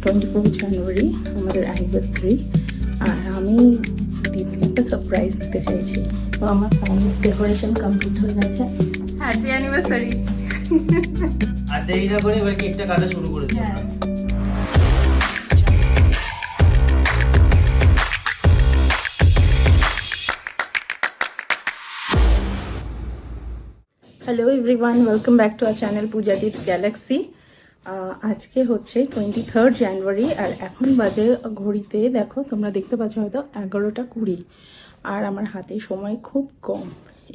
24 জানুয়ারি আমাদের অ্যানিভার্সারি, আর আমি দিদিকে একটা সারপ্রাইজ দিতে চাইছি। তো আমার ফাইনাল ডেকোরেশন কমপ্লিট হয়ে গেছে। Happy anniversary. আর দেরি না করে এবার কেকটা কাটা শুরু করে দিই। Hello everyone, welcome back to our channel Puja tips Galaxy. আজকে হচ্ছে 23 জানুয়ারি, আর এখন বাজে ঘড়িতে দেখো, তোমরা দেখতে পাচ্ছ হয়তো 11:20, আর আমার হাতে সময় খুব কম।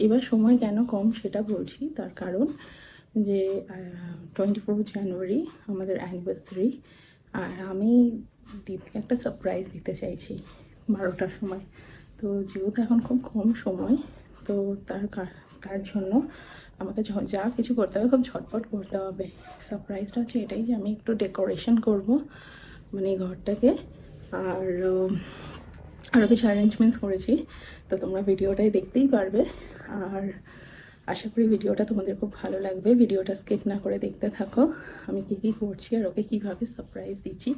এবার সময় কেন কম সেটা বলছি, তার কারণ যে 24 জানুয়ারি আমাদের অ্যানিভার্সারি, আর আমি দিদিকে একটা সারপ্রাইজ দিতে চাইছি 12টার সময়। তো যেহেতু এখন খুব কম সময়, তো তার জন্য আমাকে যা কিছু করতে হবে খুব ঝটপট করতে হবে। সারপ্রাইজটা হচ্ছে এটাই যে আমি একটু ডেকোরেশন করব, মানে ঘরটাকে, আর আরও কিছু অ্যারেঞ্জমেন্টস করেছি, তো তোমরা ভিডিওটাই দেখতেই পারবে। আর আশা করি ভিডিওটা তোমাদের খুব ভালো লাগবে। ভিডিওটা স্কিপ না করে দেখতে থাকো, আমি কী করছি আর ওকে কীভাবে সারপ্রাইজ দিচ্ছি।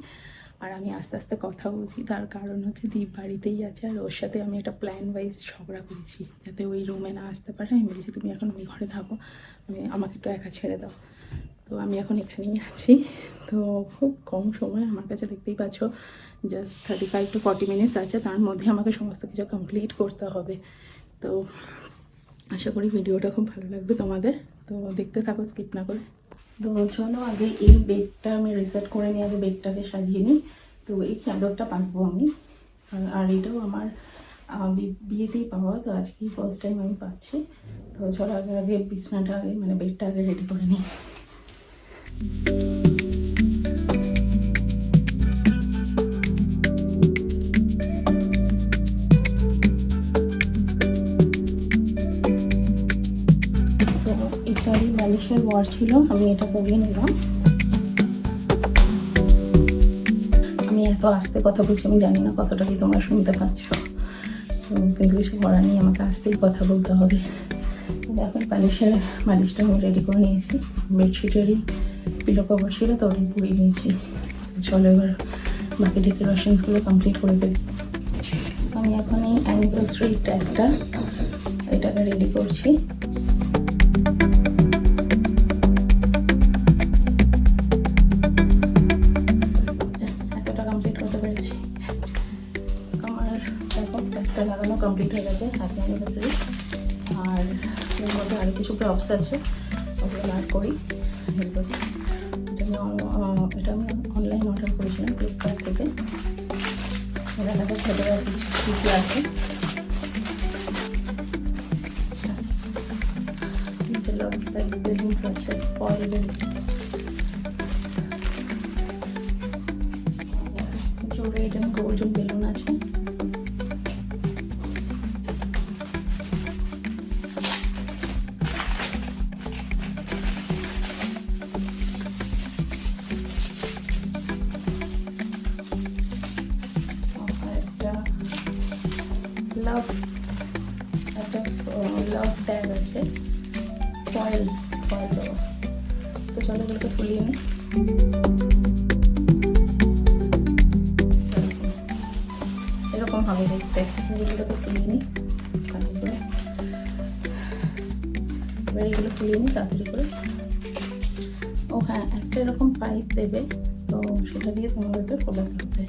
আর আমি আস্তে আস্তে কথা বলছি, তার কারণ হচ্ছে দীপ বাড়িতেই আছে, আর ওর সাথে আমি একটা প্ল্যান ওয়াইজ ঝগড়া করেছি যাতে ওই রুমে না আসতে পারে। আমি বলেছি তুমি এখন ওই ঘরে থাকো, আমাকে একটু একা ছেড়ে দাও। তো আমি এখন এখানেই আছি। তো খুব কম সময় আমার কাছে, দেখতেই পাচ্ছ, জাস্ট 35 to 40 মিনিটস আছে, তার মধ্যে আমাকে সমস্ত কিছু কমপ্লিট করতে হবে। তো আশা করি ভিডিওটা খুব ভালো লাগবে তোমাদের, তো দেখতে থাকো স্কিপ না করে। তো চলো আগে এই বেডটা আমি রিসেট করে নিই, আগে বেডটাকে সাজিয়ে নিই। তো এই চাদরটা পাতবো আমি, আর এটাও আমার বিয়েতেই পাওয়া, তো আজকেই ফার্স্ট টাইম আমি পাচ্ছি। তো চলো আগে আগে বিছনাটা আগে, মানে বেডটা আগে রেডি করে নিই। তো এটারই বালিশের ওয়ার ছিল, আমি এটা পরিয়ে নিলাম। আমি এত আস্তে কথা বলছি, আমি জানি না কতটা কি তোমরা শুনতে পাচ্ছ, তো কিন্তু কিছু করার নেই, আমাকে আস্তেই কথা বলতে হবে। এখন বালিশটা আমি রেডি করে নিয়েছি, বেডশিটেরই পিলো কভার ছিল, তো ওটাই পরিয়ে নিয়েছি। চলো এবার বাকি ডেকোরেশনসগুলো কমপ্লিট করে ফেলি। আমি এখন এই অ্যানিভার্সারি ট্যাগটা, এটাকে রেডি করছি। এতটা কমপ্লিট করতে পেরেছি। আমার দেখো ট্যাগটা লাগানো কমপ্লিট হয়ে গেছে, হ্যাপি অ্যানিভার্সারি। আর এর মধ্যে আরও কিছু প্রপস আছে, ওগুলো অ্যাড করি। এটা আমি অনলাইন অর্ডার করেছিলাম ফ্লিপকার্ট থেকে। ওরা কাছে ছোটো কিছু কী আছে, বেলুনস আছে, foil red and golden balloon আছে। একটা লাভ ট্যাগ আছে, ফয়েল দেওয়া। তো চলো এগুলোকে ফুলিয়ে নিই। এরকম হবে দেখতে, এগুলোকে ফুলিয়ে নিই তাড়াতাড়ি করে। এবার এগুলো ফুলিয়ে নিই তাড়াতাড়ি করে। ও হ্যাঁ, একটা এরকম পাইপ দেবে, তো সেটা দিয়ে তোমাদেরকে ফোলাতে হবে।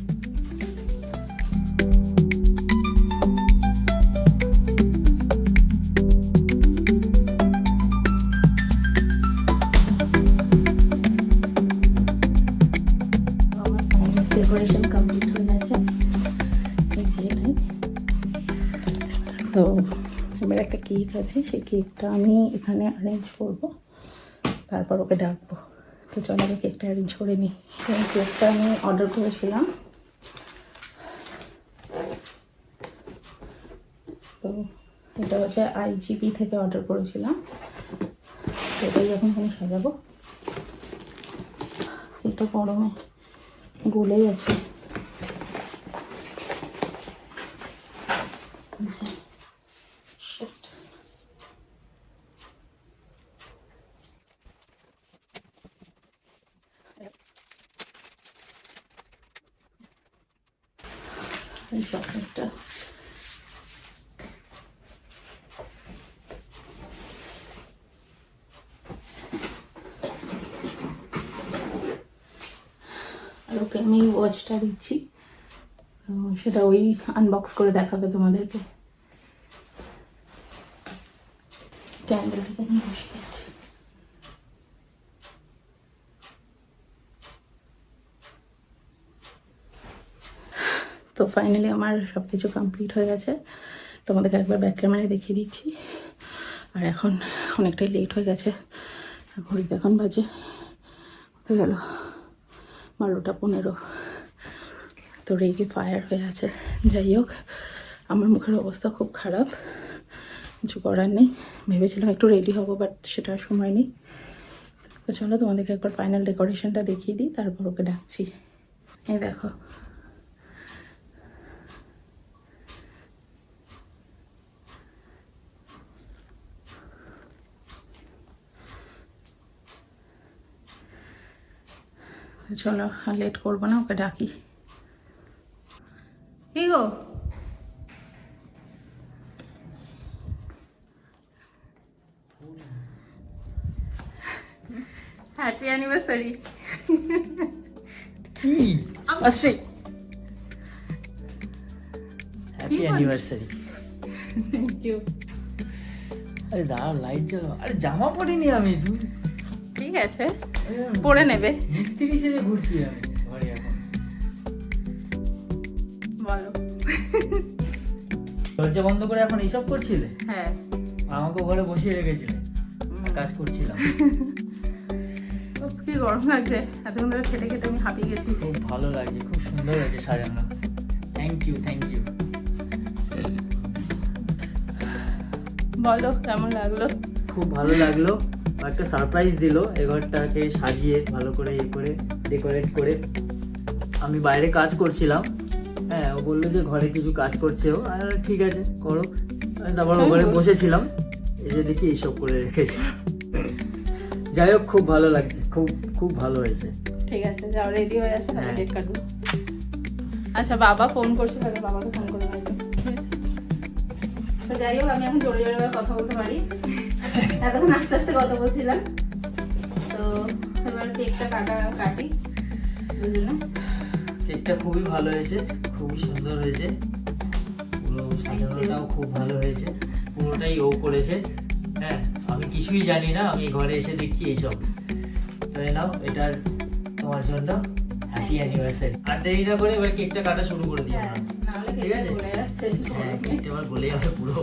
ডেকোরেশন কমপ্লিট হয়ে গেছে, এটাই। তো এবার একটা কেক আছে, সেই কেকটা আমি এখানে অ্যারেঞ্জ করব, তারপর ওকে ডাকবো। তো চলো আগে কেকটা অ্যারেঞ্জ করে নিই। এই কেকটা আমি অর্ডার করেছিলাম, তো এটা হচ্ছে IGP থেকে অর্ডার করেছিলাম। এটাই এখন আমি সাজাবো। এটা গরমে গলেই আছে। এই চকলেটটা। আর ওকে আমি ওয়াচটা দিচ্ছি, তো সেটা ওই আনবক্স করে দেখাবে তোমাদেরকে। ক্যান্ডেলটা নিয়ে বসে আছে। তো ফাইনালি আমার সব কিছু কমপ্লিট হয়ে গেছে, তোমাদেরকে একবার ব্যাক ক্যামেরায় দেখিয়ে দিচ্ছি। আর এখন অনেকটাই লেট হয়ে গেছে, ঘড়িতে এখন বাজে হতে গেল 12:15। তো রেগে ফায়ার হয়ে আছে। যাই হোক, আমার মুখের অবস্থা খুব খারাপ, কিছু করার নেই। ভেবেছিলাম একটু রেডি হবো, বাট সেটা আর সময় নেই। তো চলো তোমাদেরকে একবার ফাইনাল ডেকোরেশনটা দেখিয়ে দিই, তারপর ওকে ডাকছি। এই দেখো, চলো আর লেট করবো না, ওকে ডাকি। কি গো, হ্যাপি অ্যানিভার্সারি। কি আসছে? Happy anniversary. Thank you. আরে দাঁড়াও, লাইট জ্বালাও। আরে জামা পরিনি আমি, তুমি ঠিক আছে, পরে নেবে। মিস্ত্রি সেজে ঘুরছি আমি ঘরে এখন। বলো। দরজা বন্ধ করে এখন এইসব করছিলে? হ্যাঁ, আমাকে ঘরে বসিয়ে রেখেছিলে, আর কাজ করছিলাম। কি গরম লাগছে, এতক্ষণ ধরে খেটে খেটে আমি হাঁপিয়ে গেছি। খুব ভালো লাগছে, খুব সুন্দর হয়েছে সাজানো। Thank you, thank you. বলো কেমন লাগলো? খুব ভালো লাগলো। একটা সারপ্রাইজ দিলো, এ ঘরটাকে সাজিয়ে ভালো করে ইয়ে করে ডেকোরেট করে। আমি বাইরে কাজ করছিলাম, হ্যাঁ, ও বললো যে ঘরে কিছু কাজ করছে ও, আর ঠিক আছে করো। তারপর ও ঘরে বসেছিলাম, এই যে দেখি এইসব করে রেখেছি। যাই হোক, খুব ভালো লাগছে, খুব খুব ভালো হয়েছে। ঠিক আছে, যাও রেডি হয়ে আসো, তাহলে হ্যাঁ। কেক কাটবো। আচ্ছা, বাবা ফোন করছে, তাহলে বাবাকে ফোন করে নেবে। তো যাই হোক, আমি এখন জোরে জোরে করে কথা বলতে পারি, এতক্ষণ আস্তে আস্তে কথা বলছিলাম। তো এবার কেকটা কাটি বুঝলো। কেকটা খুবই ভালো হয়েছে, খুবই সুন্দর হয়েছে। পুরো সাজানোটাও খুব ভালো হয়েছে, পুরোটাই ও করেছে। হ্যাঁ, আমি কিছুই জানি না, আমি ঘরে এসে দেখছি এইসব। তাই নাও, এটার তোমার জন্য হ্যাপি অ্যানিভার্সারি। আর দেরি না করে এবার কেকটা কাটা শুরু করে দিই আমরা। নাহলে ঠিক আছে? কেকটা গলে যাচ্ছে। হ্যাঁ, কেকটা এবার গলে যাবে পুরো।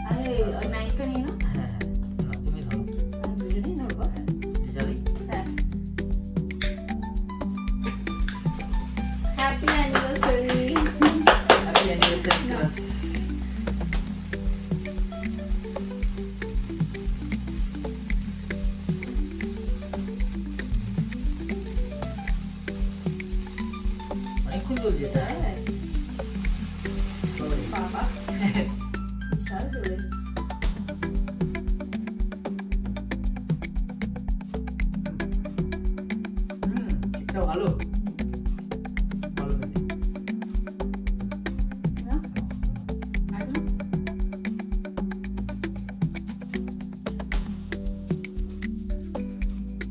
আরে ওই নাইফটা নিয়ে নাও। হ্যাঁ হ্যাঁ, নাও, তুমি ধরো। আমি দুজনেই ধরবো। এটা জ্বালাই? হ্যাঁ। Happy anniversary. Happy anniversary. অনেকক্ষণ চলছে এটা। বাবা বিশাল জোরে। কেকটা ভালো, ভালো হয়েছে। না? আর না?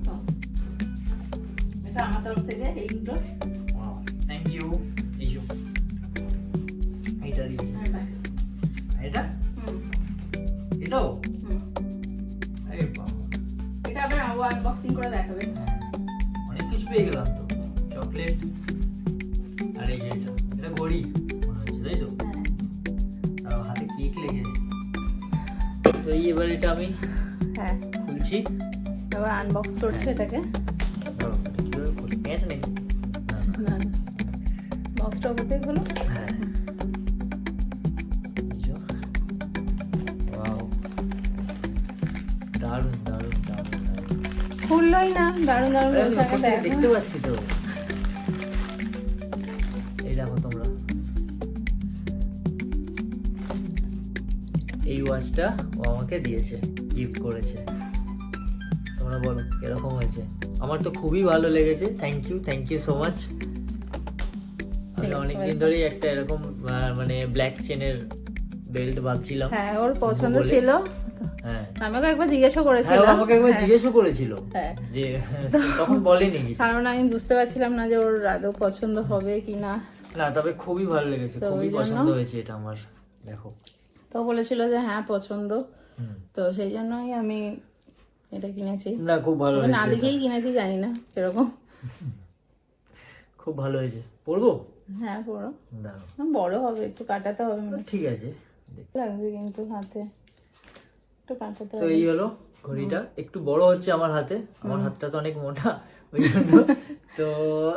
তো, এটা আমার তরফ থেকে এই দুটো। Thank you. এইসব এইটা দিয়েছি। আর বাকি। এটা হুম, এটাও? হুম। আরে বাবা, এটা আবার আনবক্সিং করে দেখাবে। অনেক কিছু পেয়ে গেলাম তো। চকলেট, আর এই যে এটা ঘড়ি মনে হচ্ছে, তাই তো? হ্যাঁ। তাও হাতে কেক লেগেছে। তো এবার এটা আমি হ্যাঁ, খুলছি। আবার আনবক্স করছে এটাকে। ধরো, এটা কিভাবে খুলি? পেঁয়াজ নাকি? না, না। না, বক্সটা কোথায় হলো? হ্যাঁ। এই যে। Wow, দারুণ দারুণ দারুণ দারুণ। খুললোই না, দারুণ দারুণ আরে আমি বলছে, ওপর আগে থেকে দেখো। দেখতে পাচ্ছি তো। এই দেখো তোমরা, এই ওয়াচটা ও আমাকে দিয়েছে, গিফট করেছে। তোমরা বলো এরকম হয়েছে? আমার তো খুবই ভালো লেগেছে। Thank you so much. আমি অনেকদিন ধরেই একটা এরকম মানে ব্ল্যাক চেনের বেল্ট ভাবছিলাম। হ্যাঁ ওর পছন্দ বলে- ছিল, হ্যাঁ আমাকে একবার জিজ্ঞাসা হ্যাঁ করেছিল, ও আমাকে একবার জিজ্ঞেসও করেছিল হ্যাঁ। যে তখন বলেনি কিছু। কারণ আমি বুঝতে পারছিলাম না যে ওর আদৌ পছন্দ হবে কি না। না তবে খুবই ভালো লেগেছে, তো খুবই ওই জন্য- পছন্দ হয়েছে এটা আমার। দেখো তো বলেছিল যে হ্যাঁ পছন্দ, হুম। তো সেই জন্যই আমি এটা কিনেছি। না খুব ভালো না হয়েছে, দেখেই কিনেছি, জানি না কিরকম। খুব ভালো হয়েছে। পরবো? হ্যাঁ পুরো দাঁড়াও বড় হবে, একটু কাটাতে হবে মনে হয়। ঠিক আছে। লাগছে কিন্তু হাতে একটু কাটাতে তো হবে। এই হলো ঘড়িটা, একটু বড় হচ্ছে আমার হাতে, আমার হাতটা তো অনেক মোটা ওই জন্য। তো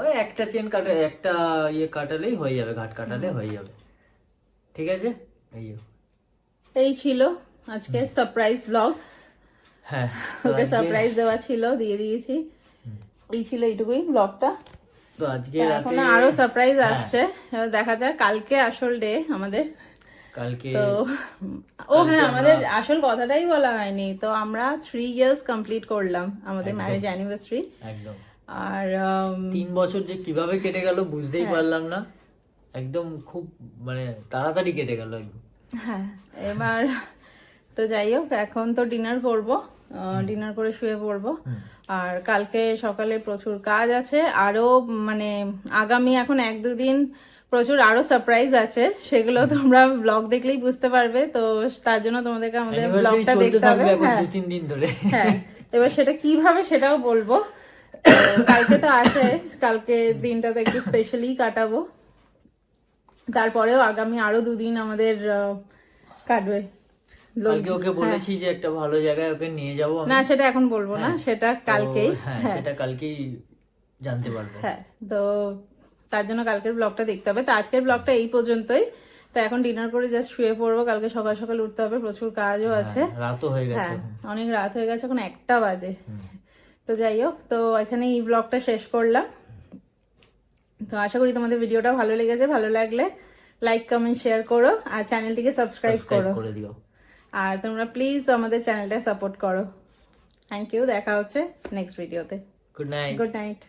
এই একটা চেন কাটা, একটা ইয়ে কাটালেই হয়ে যাবে, ঘাট কাটালে হয়ে যাবে। ঠিক আছে এই ছিল আজকে সারপ্রাইজ ব্লগ, হ্যাঁ। তো ওকে আজকে- সারপ্রাইজ দেওয়া ছিল, দিয়ে দিয়েছি। এই ছিল এইটুকুই ব্লগটা। তো আজকে এখন রাতে আরো সারপ্রাইজ হ্যাঁ। আসছে, এবার দেখা যাক। কালকে আসল ডে আমাদের। কালকে তো ও হ্যাঁ, আমাদের আসল কথাটাই বলা হয়নি। তো আমরা 3 ইয়ার্স কমপ্লিট করলাম আমাদের ম্যারেজ অ্যানিভার্সারি। একদম আর 3 বছর যে কিভাবে কেটে গেল বুঝতেই পারলাম না, একদম খুব মানে তাড়াতাড়ি কেটে গেল একদম। হ্যাঁ এবার তো যাই হোক, এখন তো ডিনার করবো, ডিনার করে শুয়ে পড়বো। আর কালকে সকালে প্রচুর কাজ আছে, আরো মানে আগামী এখন 1-2 দিন প্রচুর আরো সারপ্রাইজ আছে, সেগুলো তোমরা ব্লগ দেখলেই বুঝতে পারবে। তো তার জন্য তোমাদেরকে আমাদের Anniversary ব্লগটা চলতে দেখতে হবে। থাকবে এখন হ্যাঁ 2-3 দিন ধরে। হ্যাঁ, এবার সেটা কিভাবে সেটাও বলবো। তো কালকে তো আছে, কালকে দিনটাতে একটু স্পেশালি কাটাবো। তারপরেও আগামী আরো 2 দিন আমাদের কাটবে। কালকে ওকে বলেছি যে একটা ভালো জায়গায় ওকে নিয়ে যাবো আমি। না সেটা এখন বলবো না, সেটা তো কালকেই। হ্যাঁ সেটা কালকেই জানতে পারবো। হ্যাঁ, তো তার জন্য কালকের ব্লগটা দেখতে হবে। তো আজকের ব্লগটা এই পর্যন্তই। তো এখন ডিনার করে জাস্ট শুয়ে পড়বো, কালকে সকাল সকাল উঠতে হবে, প্রচুর কাজও আছে। রাতও হয়ে গেছে হ্যাঁ এখন। অনেক রাত হয়ে গেছে, এখন 1টা বাজে। তো যাই হোক, তো এখানে এই ব্লগটা শেষ করলাম। তো আশা করি তোমাদের ভিডিওটা ভালো লেগেছে, ভালো লাগলে লাইক কমেন্ট শেয়ার করো, আর চ্যানেলটিকে সাবস্ক্রাইব করো। করে দিও। আর তোমরা প্লিজ আমাদের চ্যানেলটা সাপোর্ট করো। থ্যাংক ইউ, দেখা হচ্ছে নেক্সট ভিডিওতে। Good night. Good night.